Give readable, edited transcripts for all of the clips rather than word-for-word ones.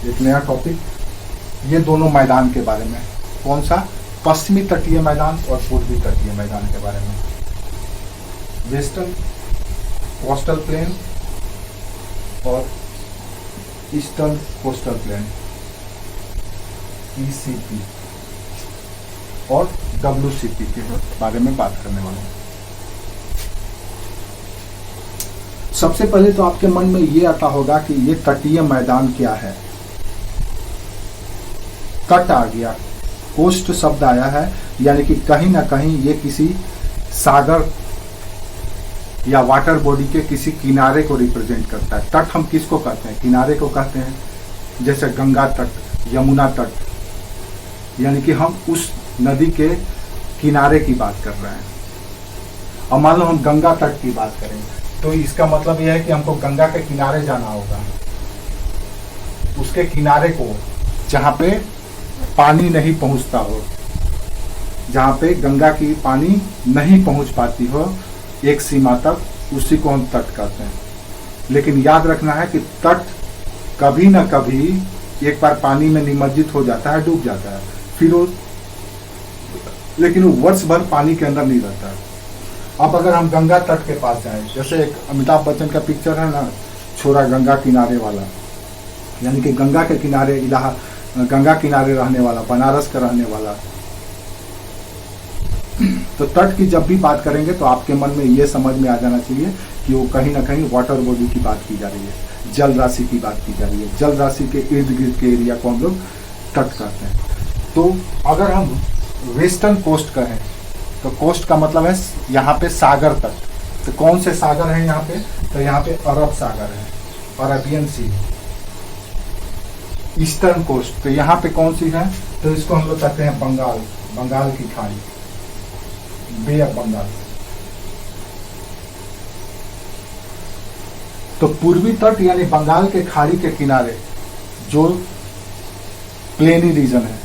एक नया टॉपिक, ये दोनों मैदान के बारे में। कौन सा? पश्चिमी तटीय मैदान और पूर्वी तटीय मैदान के बारे में। वेस्टर्न कोस्टल प्लेन और ईस्टर्न कोस्टल प्लेन, ECP और WCP के बारे में बात करने वाले हैं। सबसे पहले तो आपके मन में ये आता होगा कि ये तटीय मैदान क्या है। तट आ गया, कोस्ट शब्द आया है, यानी कि कहीं ना कहीं ये किसी सागर या वाटर बॉडी के किसी किनारे को रिप्रेजेंट करता है। तट हम किसको कहते हैं? किनारे को कहते हैं। जैसे गंगा तट, यमुना तट, यानी कि हम उस नदी के किनारे की बात कर रहे हैं। और मान लो हम गंगा तट की बात करें तो इसका मतलब यह है कि हमको गंगा के किनारे जाना होगा, उसके किनारे को, जहाँ पे पानी नहीं पहुँचता हो, जहाँ पे गंगा की पानी नहीं पहुँच पाती हो एक सीमा तक, उसी को हम तट कहते हैं। लेकिन याद रखना है कि तट कभी न कभी एक बार पानी में निमज्जित हो जाता है, डूब जाता है, फिर वो, लेकिन वो वर्ष भर पानी के अंदर नहीं रहता है। अब अगर हम गंगा तट के पास जाएं, जैसे एक अमिताभ बच्चन का पिक्चर है ना, छोरा गंगा किनारे वाला, यानी कि गंगा के किनारे, गंगा किनारे रहने वाला, बनारस का रहने वाला। तो तट की जब भी बात करेंगे तो आपके मन में ये समझ में आ जाना चाहिए कि वो कहीं ना कहीं वाटर बॉडी की बात की जा रही है, जल राशि की बात की जा रही है। जल राशि के इर्द गिर्द के एरिया को हम लोग तट कहते हैं। तो अगर हम वेस्टर्न कोस्ट कहें तो कोस्ट का मतलब है यहाँ पे सागर तट। तो कौन से सागर हैं यहाँ पे? तो यहाँ पे अरब सागर है, अरेबियन सी। ईस्टर्न कोस्ट, तो यहाँ पे कौन सी है? तो इसको हम लोग कहते हैं बंगाल, बंगाल की खाड़ी, बे ऑफ बंगाल। तो पूर्वी तट यानी बंगाल के खाड़ी के किनारे जो प्लेनी रीजन है,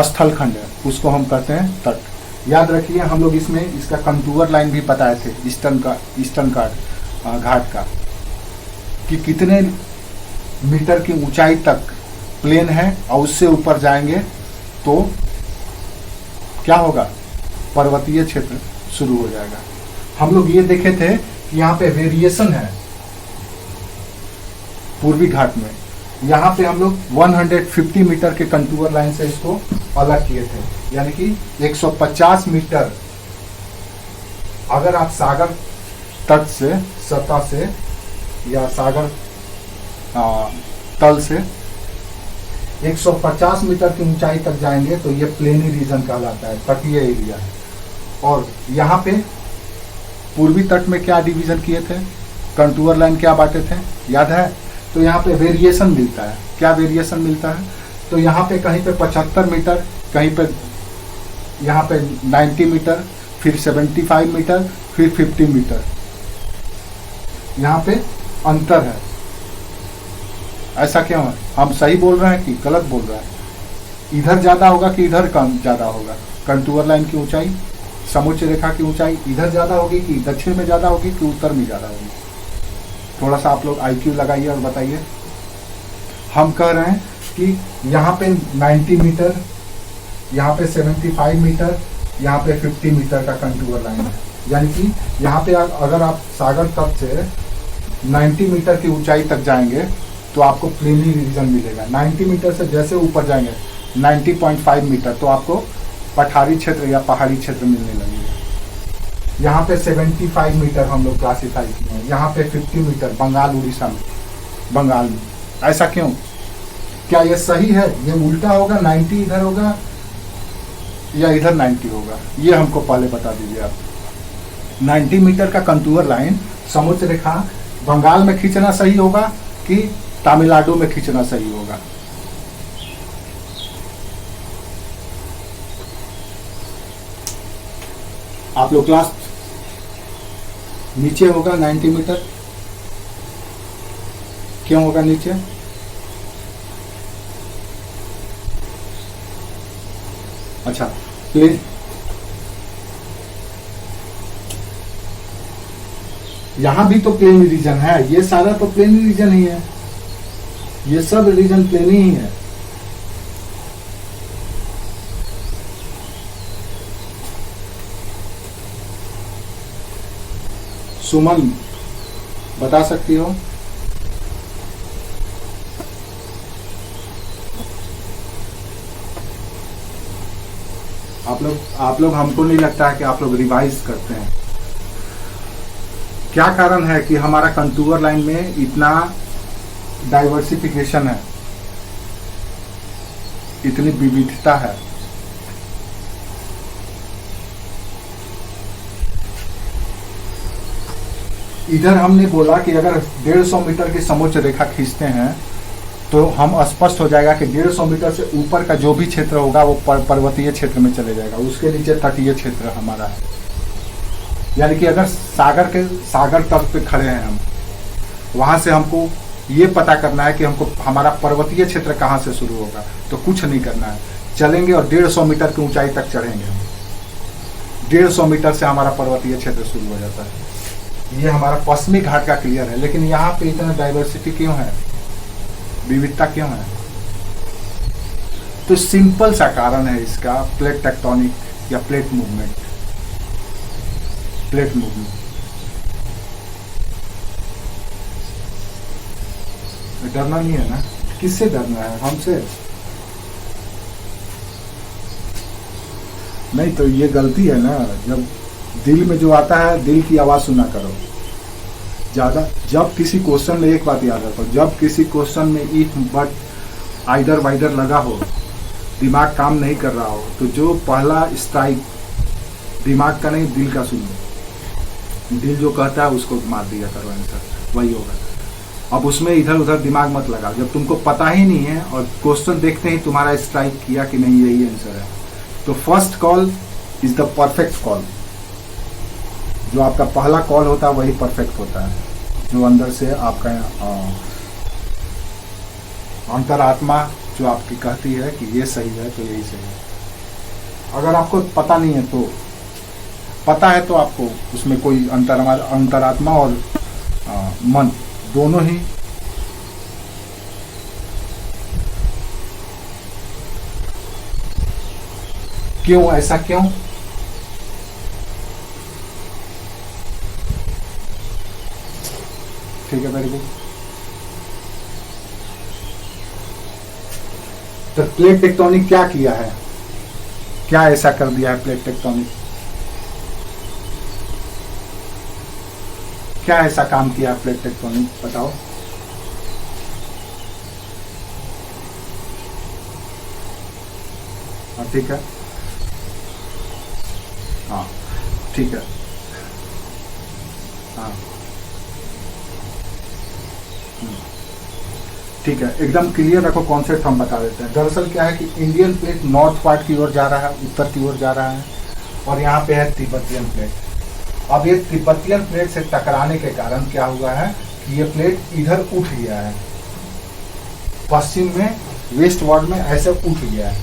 स्थल खंड है, उसको हम कहते हैं तट। याद रखिए, हम लोग इसमें इसका कंटूर लाइन भी बताए थे ईस्टर्न घाट का, कि कितने मीटर की ऊंचाई तक प्लेन है, और उससे ऊपर जाएंगे तो क्या होगा? पर्वतीय क्षेत्र शुरू हो जाएगा। हम लोग ये देखे थे कि यहाँ पे वेरिएशन है पूर्वी घाट में। यहाँ पे हम लोग 150 मीटर के कंटूर लाइन से इसको अलग किए थे, यानी कि 150 मीटर। अगर आप सागर तट से, सतह से या सागर तल से 150 मीटर की ऊंचाई तक जाएंगे तो ये प्लेनी रीजन कहलाता है, तटीय एरिया है। और यहाँ पे पूर्वी तट में क्या डिवीजन किए थे? कंटूर लाइन क्या बांटे थे, याद है? तो यहाँ पे वेरिएशन मिलता है। क्या वेरिएशन मिलता है? तो यहाँ पे कहीं पे 75 मीटर, कहीं पे यहाँ पे 90 मीटर, फिर 75 मीटर, फिर 50 मीटर, यहाँ पे अंतर है। ऐसा क्यों है? हम सही बोल रहे हैं कि गलत बोल रहे हैं? इधर ज़्यादा होगा कि इधर कम ज़्यादा होगा? कंटूर लाइन की ऊंचाई, समुच्च रेखा की ऊंचाई इधर ज़्यादा होगी कि दक्षिण में ज़्यादा होगी कि उत्तर में ज़्यादा होगी? थोड़ा सा आप लोग IQ लगाइए और बताइए। हम कह रहे हैं कि यहाँ पे 90 मीटर, यहाँ पे 75 मीटर, यहाँ पे 50 मीटर का कंटूर लाइन है। यानी कि यहाँ पे अगर आप सागर तट से 90 मीटर की ऊंचाई तक जाएंगे तो आपको प्लेनी रीजन मिलेगा। 90 मीटर से जैसे ऊपर जाएंगे 90.5 मीटर तो आपको पठारी क्षेत्र या पहाड़ी क्षेत्र मिलने लगेगा। यहाँ पे 75 मीटर हम लोग क्लासीफाई किए हैं, यहाँ पे 50 मीटर बंगाल उड़ीसा में, बंगाल में। ऐसा क्यों? क्या ये सही है? ये उल्टा होगा, 90 इधर होगा या इधर 90 होगा? ये हमको पहले बता दीजिए आप। 90 मीटर का कंटूर लाइन समुद्र रेखा बंगाल में खींचना सही होगा कि तमिलनाडु में खींचना सही होगा? आप लोग क्लास नीचे होगा 90 मीटर, क्यों होगा नीचे? अच्छा, प्लेन यहां भी तो प्लेन रीजन है, ये सारा तो प्लेन रीजन ही है। ये सब रीजन प्लेन ही है। सुमन बता सकती हो? आप लोग हमको नहीं लगता है कि आप लोग रिवाइज करते हैं। क्या कारण है कि हमारा कंटूर लाइन में इतना डाइवर्सिफिकेशन है, इतनी विविधता है? इधर हमने बोला कि अगर 150 मीटर की समोच्च रेखा खींचते हैं तो हम स्पष्ट हो जाएगा कि 150 मीटर से ऊपर का जो भी क्षेत्र होगा वो पर्वतीय क्षेत्र में चले जाएगा, उसके नीचे तटीय क्षेत्र हमारा है। यानी कि अगर सागर तट पे खड़े हैं हम, वहां से हमको ये पता करना है कि हमको हमारा पर्वतीय क्षेत्र कहाँ से शुरू होगा, तो कुछ नहीं करना है, चलेंगे और 150 मीटर की ऊंचाई तक चढ़ेंगे हम। 150 मीटर से हमारा पर्वतीय क्षेत्र शुरू हो जाता है। ये हमारा पश्चिमी घाट का क्लियर है। लेकिन यहाँ पे इतना डाइवर्सिटी क्यों है, विविधता क्यों है? तो सिंपल सा कारण है इसका, प्लेट टेक्टोनिक या प्लेट मूवमेंट। डरना नहीं है ना, किससे डरना है? हमसे नहीं। तो ये गलती है ना, जब दिल में जो आता है, दिल की आवाज सुना करो ज्यादा। जब किसी क्वेश्चन में, एक बात याद रखो, जब किसी क्वेश्चन में इफ बट आइदर वाइदर लगा हो, दिमाग काम नहीं कर रहा हो, तो जो पहला स्ट्राइक दिमाग का नहीं दिल का सुनो। दिल जो कहता है उसको मार दिया करो, आंसर वही होगा। अब उसमें इधर उधर दिमाग मत लगाओ। जब तुमको पता ही नहीं है और क्वेश्चन देखते ही तुम्हारा स्ट्राइक किया कि नहीं यही आंसर है, तो first call is the perfect call. जो आपका पहला कॉल होता है वही परफेक्ट होता है, जो अंदर से आपका अंतरात्मा जो आपकी कहती है कि ये सही है तो यही सही है। अगर आपको पता नहीं है तो पता है तो आपको उसमें कोई अंतरात्मा और मन दोनों ही क्यों, ऐसा क्यों? ठीक है, वेरी गुड। तो प्लेट टेक्टोनिक क्या किया है, क्या ऐसा कर दिया है प्लेट टेक्टोनिक? क्या ऐसा काम किया है प्लेट टेक्टोनिक, बताओ? हाँ ठीक है, हाँ ठीक है, हाँ ठीक है, एकदम क्लियर रखो कॉन्सेप्ट, हम बता देते हैं। दरअसल क्या है कि इंडियन प्लेट नॉर्थ पार्ट की ओर जा रहा है, उत्तर की ओर जा रहा है, और यहाँ पे है तिब्बतियन प्लेट। अब ये तिब्बतियन प्लेट से टकराने के कारण क्या हुआ है कि ये प्लेट इधर उठ गया है, पश्चिम में वेस्ट वार्ड में ऐसे उठ गया है।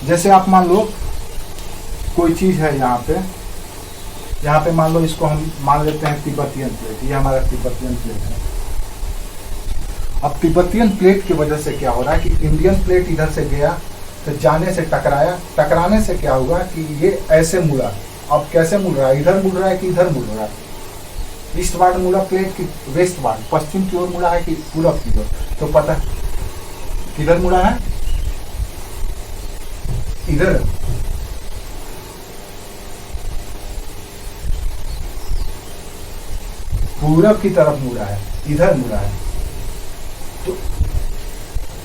जैसे आप मान लो कोई चीज है यहाँ पे मान लो इसको हम मान लेते हैं तिब्बतियन प्लेट, ये हमारा तिब्बतियन प्लेट है। अब तिब्बतियन प्लेट की वजह से क्या हो रहा है कि इंडियन प्लेट इधर से गया तो जाने से टकराया, टकराने से क्या हुआ कि ये ऐसे मुड़ा। अब कैसे मुड़ रहा है, इधर मुड़ रहा है कि इधर मुड़ रहा है? ईस्ट वार्ड मुड़ा प्लेट की वेस्ट वार्ड, पश्चिम की ओर मुड़ा है कि पूरब की ओर? तो पता किधर मुड़ा है, इधर। पूरब की तरफ मुड़ा है, इधर मुड़ा है, तो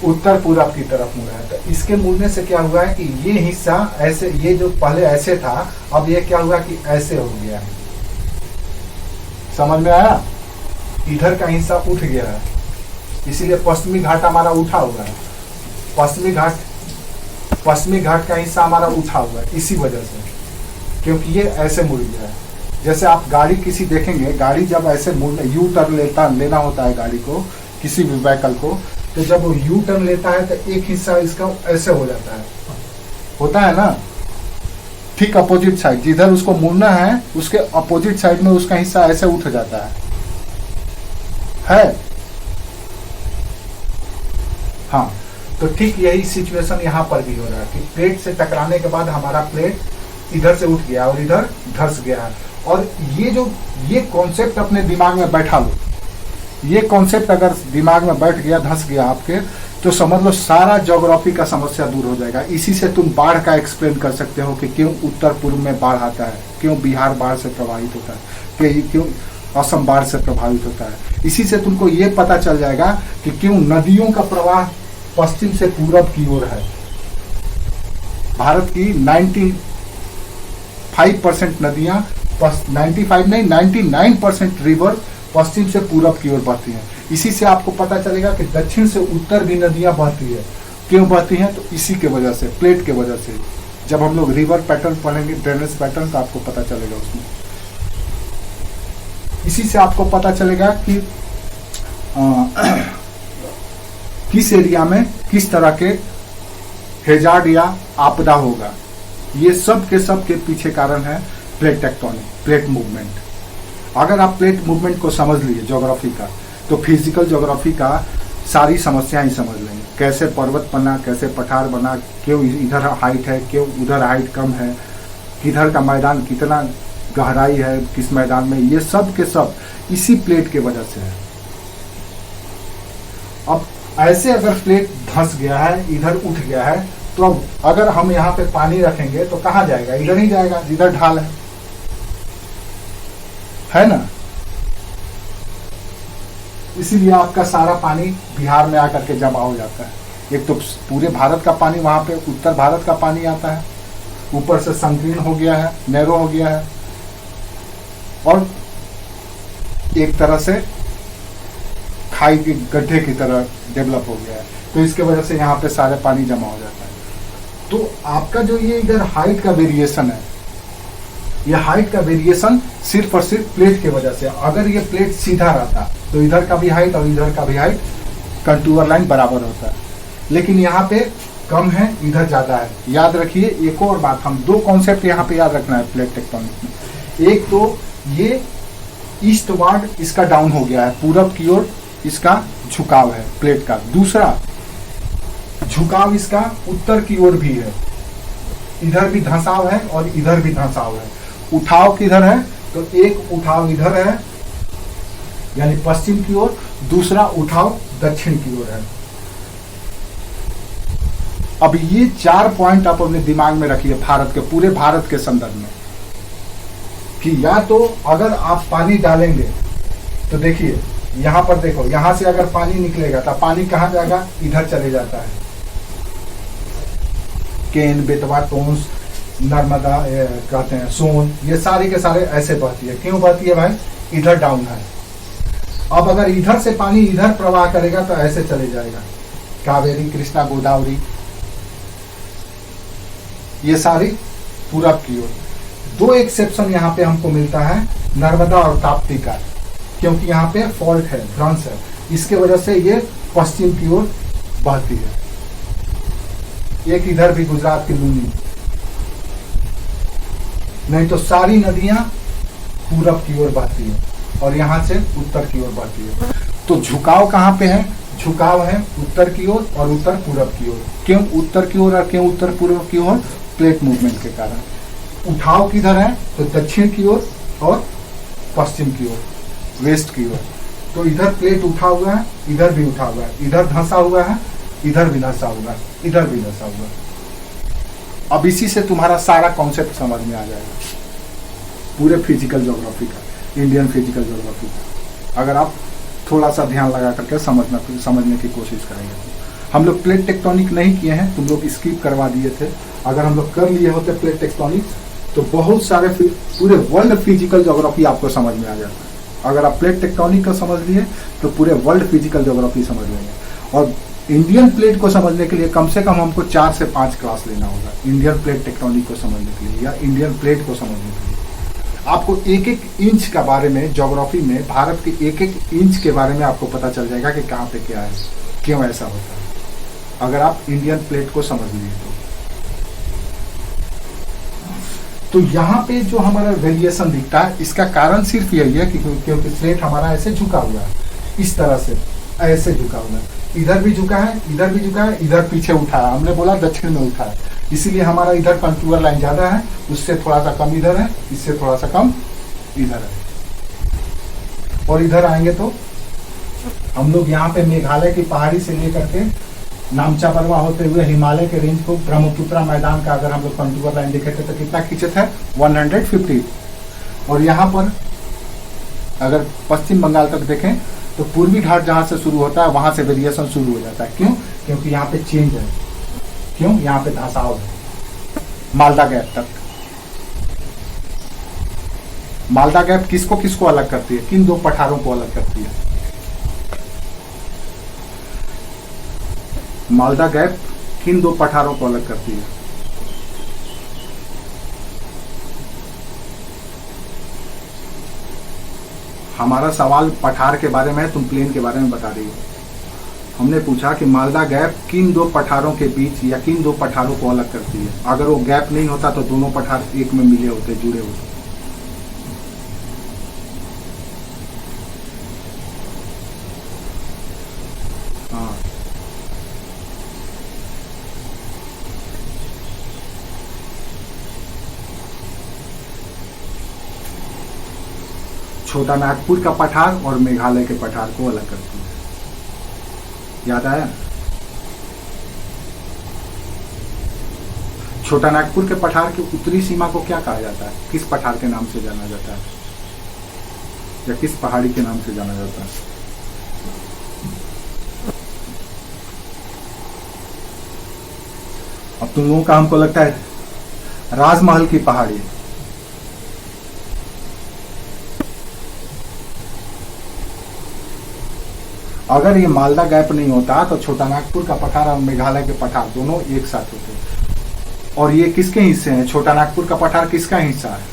उत्तर पूरब की तरफ मुड़ा है। तो इसके मुड़ने से क्या हुआ है कि ये हिस्सा ऐसे, ये जो पहले ऐसे था अब ये क्या हुआ कि ऐसे हो गया है। समझ में आया? इधर का हिस्सा उठ गया है, इसीलिए पश्चिमी घाट हमारा उठा हुआ है। पश्चिमी घाट का हिस्सा हमारा उठा हुआ है इसी वजह से, क्योंकि ये ऐसे मुड़ गया है। जैसे आप गाड़ी किसी देखेंगे, गाड़ी जब ऐसे मुड़ यू टर्न लेना होता है गाड़ी को, किसी भी व्हीकल को, तो जब वो यू टर्न लेता है तो एक हिस्सा इसका ऐसे हो जाता है, होता है ना, ठीक अपोजिट साइड, जिधर उसको मुड़ना है उसके अपोजिट साइड में उसका हिस्सा ऐसे उठ जाता है। हाँ, तो ठीक यही सिचुएशन यहाँ पर भी हो रहा है कि प्लेट से टकराने के बाद हमारा प्लेट इधर से उठ गया और इधर धंस गया है। और ये कॉन्सेप्ट अपने दिमाग में बैठा लो, ये कॉन्सेप्ट अगर दिमाग में बैठ गया, धंस गया आपके, तो समझ लो सारा ज्योग्राफी का समस्या दूर हो जाएगा। इसी से तुम बाढ़ का एक्सप्लेन कर सकते हो कि क्यों उत्तर पूर्व में बाढ़ आता है, क्यों बिहार बाढ़ से प्रभावित होता है, कि क्यों असम बाढ़ से प्रभावित होता है। इसी से तुमको ये पता चल जाएगा कि क्यों नदियों का प्रवाह पश्चिम से पूरब की ओर है। भारत की 95% नदियां, 95 नहीं 99% रिवर पश्चिम से पूरब की ओर बहती हैं। इसी से आपको पता चलेगा कि दक्षिण से उत्तर भी नदियां बहती है। क्यों बहती हैं? तो इसी के वजह से, प्लेट के वजह से। जब हम लोग रिवर पैटर्न पढ़ेंगे, ड्रेनेज पैटर्न, तो आपको पता चलेगा उसमें। इसी से आपको पता चलेगा कि किस एरिया में किस तरह के हैजार्ड या आपदा होगा। ये सब के पीछे कारण है प्लेट टेक्टोनिक, प्लेट मूवमेंट। अगर आप प्लेट मूवमेंट को समझ लिए ज्योग्राफी का, तो फिजिकल ज्योग्राफी का सारी समस्याएं समझ लेंगे। कैसे पर्वत बना, कैसे पठार बना, क्यों इधर हाइट है, क्यों उधर हाइट कम है, किधर का मैदान कितना गहराई है किस मैदान में, ये सब के सब इसी प्लेट के वजह से है। अब ऐसे अगर प्लेट धंस गया है, इधर उठ गया है, तो अब अगर हम यहाँ पे पानी रखेंगे तो कहाँ जाएगा? इधर ही जाएगा जिधर ढाल है ना। इसीलिए आपका सारा पानी बिहार में आकर के जमा हो जाता है। एक तो पूरे भारत का पानी वहां पे उत्तर भारत का पानी आता है, ऊपर से संकीर्ण हो गया है, नैरो हो गया है, और एक तरह से खाई के गड्ढे की तरह डेवलप हो गया है। तो इसके वजह से यहाँ पे सारे पानी जमा हो जाता है। तो आपका जो ये इधर हाइट का वेरिएशन है, ये हाइट का वेरिएशन सिर्फ और सिर्फ प्लेट की वजह से। अगर ये प्लेट सीधा रहता तो इधर का भी हाइट और इधर का भी हाइट कंटूर लाइन बराबर होता है, लेकिन यहाँ पे कम है, इधर ज्यादा है। याद रखिए एक और बात, हम दो कॉन्सेप्ट यहाँ पे याद रखना है प्लेट टेक्टोनिक में। एक तो ये ईस्ट वार्ड इसका डाउन हो गया है, पूरब की ओर इसका झुकाव है प्लेट का। दूसरा झुकाव इसका उत्तर की ओर भी है, इधर भी धंसाव है और इधर भी धंसाव है। उठाव किधर है? तो एक उठाव इधर है यानी पश्चिम की ओर, दूसरा उठाव दक्षिण की ओर है। अब ये 4 पॉइंट आप अपने दिमाग में रखिए भारत के, पूरे भारत के संदर्भ में, कि या तो अगर आप पानी डालेंगे तो देखिए यहां पर देखो, यहां से अगर पानी निकलेगा तो पानी कहां जाएगा? इधर चले जाता है। केन, बेतवा, टोंस, नर्मदा कहते हैं, सोन, ये सारे के सारे ऐसे बहती है। क्यों बहती है भाई? इधर डाउन है। अब अगर इधर से पानी इधर प्रवाह करेगा तो ऐसे चले जाएगा, कावेरी, कृष्णा, गोदावरी, ये सारी पूरब की ओर। 2 एक्सेप्शन यहाँ पे हमको मिलता है, नर्मदा और ताप्ती का, क्योंकि यहाँ पे फॉल्ट है, भ्रंश है, इसके वजह से ये पश्चिम की ओर बहती है। एक इधर भी गुजरात की लूनी, नहीं तो सारी नदियां पूरब की ओर बहती है और यहां से उत्तर की ओर बहती है। तो झुकाव कहां पे है? झुकाव है उत्तर की ओर और उत्तर पूरब की ओर। क्यों उत्तर की ओर और क्यों उत्तर पूर्व की ओर? प्लेट मूवमेंट के कारण। उठाव किधर है? तो दक्षिण की ओर और पश्चिम की ओर, वेस्ट की ओर। तो इधर प्लेट उठा हुआ है, इधर भी उठा हुआ है, इधर धंसा हुआ है, इधर भी धंसा हुआ है, इधर भी धंसा हुआ है। अब इसी से तुम्हारा सारा कॉन्सेप्ट समझ में आ जाएगा पूरे फिजिकल ज्योग्राफी का, इंडियन फिजिकल ज्योग्राफी का, अगर आप थोड़ा सा ध्यान लगा करके समझने की कोशिश करेंगे। तो हम लोग प्लेट टेक्टोनिक नहीं किए हैं, तुम लोग स्किप करवा दिए थे। अगर हम लोग कर लिए होते प्लेट टेक्टोनिक तो बहुत सारे पूरे वर्ल्ड फिजिकल ज्योग्राफी आपको समझ में आ जाता है। अगर आप प्लेट टेक्टोनिक को समझ लिए तो पूरे वर्ल्ड फिजिकल ज्योग्राफी समझ लेंगे। और इंडियन प्लेट को समझने के लिए कम से कम हमको 4 से 5 क्लास लेना होगा, इंडियन प्लेट टेक्टोनिक को समझने के लिए या इंडियन प्लेट को समझने के लिए। आपको एक एक इंच के बारे में, ज्योग्राफी में भारत के एक एक इंच के बारे में आपको पता चल जाएगा कि कहाँ पे क्या है, क्यों ऐसा होता है, अगर आप इंडियन प्लेट को समझ लिए तो यहाँ पे जो हमारा वेरिएशन दिखता है, इसका कारण सिर्फ यही है कि क्योंकि प्लेट हमारा ऐसे झुका हुआ है, इस तरह से ऐसे झुका हुआ है। इधर भी झुका है, इधर भी झुका है, इधर पीछे उठा है, हमने बोला दक्षिण में उठा है, इसीलिए हमारा इधर कंटूर लाइन ज्यादा है, उससे थोड़ा सा कम इधर है, इससे थोड़ा सा कम इधर है। और इधर आएंगे तो हम लोग यहाँ पे मेघालय की पहाड़ी से लेकर के नामचा बरवा होते हुए हिमालय के रेंज को ब्रह्मपुत्रा मैदान का अगर हम लोग कंटूर लाइन देखे थे तो कितना खींचे थे 150। और यहाँ पर अगर पश्चिम बंगाल तक देखें तो पूर्वी घाट जहां से शुरू होता है वहां से वेरिएशन शुरू हो जाता है। क्यों? क्योंकि यहाँ पे चेंज है। क्यों? यहाँ पे धसाव है। मालदा गैप तक, मालदा गैप किसको किसको अलग करती है? किन दो पठारों को अलग करती है? मालदा गैप किन दो पठारों को अलग करती है? हमारा सवाल पठार के बारे में है, तुम प्लेन के बारे में बता रही हो। हमने पूछा कि मालदा गैप किन दो पठारों के बीच या किन दो पठारों को अलग करती है। अगर वो गैप नहीं होता तो दोनों पठार एक में मिले होते, जुड़े होते। हाँ, छोटा नागपुर का पठार और मेघालय के पठार को अलग करती है। याद आया? छोटा नागपुर के पठार की उत्तरी सीमा को क्या कहा जाता है? किस पठार के नाम से जाना जाता है या किस पहाड़ी के नाम से जाना जाता है? अब तुम लोगों का हमको लगता है राजमहल की पहाड़ी। अगर ये मालदा गैप नहीं होता तो छोटा नागपुर का पठार और मेघालय के पठार दोनों एक साथ होते। और ये किसके हिस्से हैं? छोटा नागपुर का पठार किसका हिस्सा है?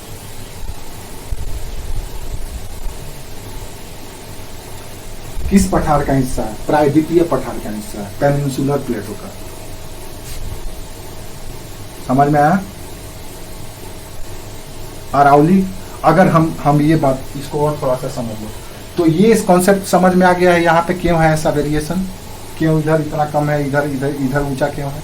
किस पठार का हिस्सा है? प्रायद्वीपीय पठार का हिस्सा है, पेनिनसुलर प्लेटो का। समझ में आया? अरावली, अगर हम ये बात इसको और थोड़ा सा समझ लो तो ये इस कॉन्सेप्ट समझ में आ गया है। यहाँ पे क्यों है ऐसा वेरिएशन? क्यों इधर इतना कम है, इधर इधर इधर ऊंचा क्यों है?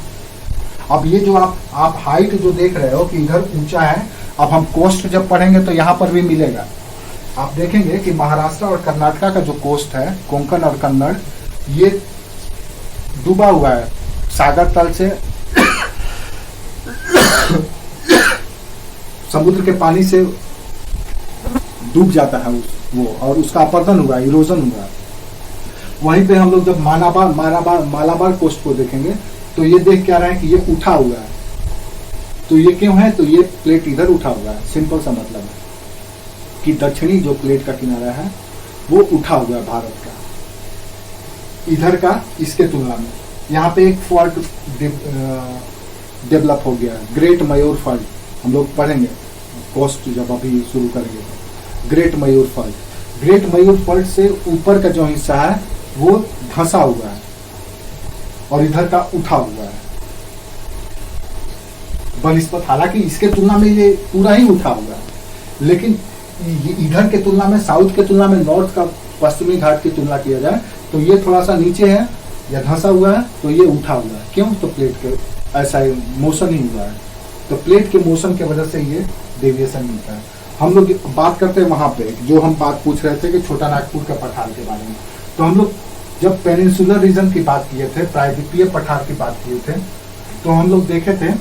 अब ये जो आप हाइट जो देख रहे हो कि इधर ऊंचा है, अब हम कोस्ट जब पढ़ेंगे तो यहाँ पर भी मिलेगा। आप देखेंगे कि महाराष्ट्र और कर्नाटका का जो कोस्ट है, कोंकण और कन्नड़, ये डूबा हुआ है सागर तल से समुद्र के पानी से डूब जाता है वो, और उसका अपरदन हुआ, इरोजन हुआ। वहीं पे हम लोग जब मालाबार कोस्ट को देखेंगे तो ये देख क्या रहे हैं कि ये उठा हुआ है। तो ये क्यों है? तो ये प्लेट इधर उठा हुआ है। सिंपल सा मतलब है कि दक्षिणी जो प्लेट का किनारा है वो उठा हुआ है भारत का, इधर का इसके तुलना में। यहाँ पे एक फॉल्ट डेवलप हो गया है, ग्रेट मयूर फॉल्ट। हम लोग पढ़ेंगे कोस्ट जब अभी शुरू करेंगे तो। ग्रेट मयूर फॉल्ट, ग्रेट मयूर फॉल्ट से ऊपर का जो हिस्सा है वो धंसा हुआ है और इधर का उठा हुआ है बनिस्पत। हालांकि इसके तुलना में ये पूरा ही उठा हुआ है, लेकिन इधर के तुलना में, साउथ के तुलना में, नॉर्थ का पश्चिमी घाट की तुलना किया जाए तो ये थोड़ा सा नीचे है या धंसा हुआ है, तो ये उठा हुआ है। क्यों? तो प्लेट के ऐसा मोशन ही हुआ है, तो प्लेट के मोशन की वजह से ये डेविएशन मिलता है। हम लोग बात करते हैं वहां पे जो हम बात पूछ रहे थे कि छोटा नागपुर के पठार के बारे में। तो हम लोग जब पेनिनसुलर रीजन की बात किए थे, प्रायद्वीपीय पठार की बात किए थे, तो हम लोग देखे थे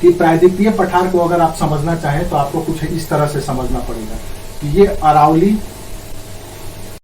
कि प्रायद्वीपीय पठार को अगर आप समझना चाहें तो आपको कुछ इस तरह से समझना पड़ेगा कि ये अरावली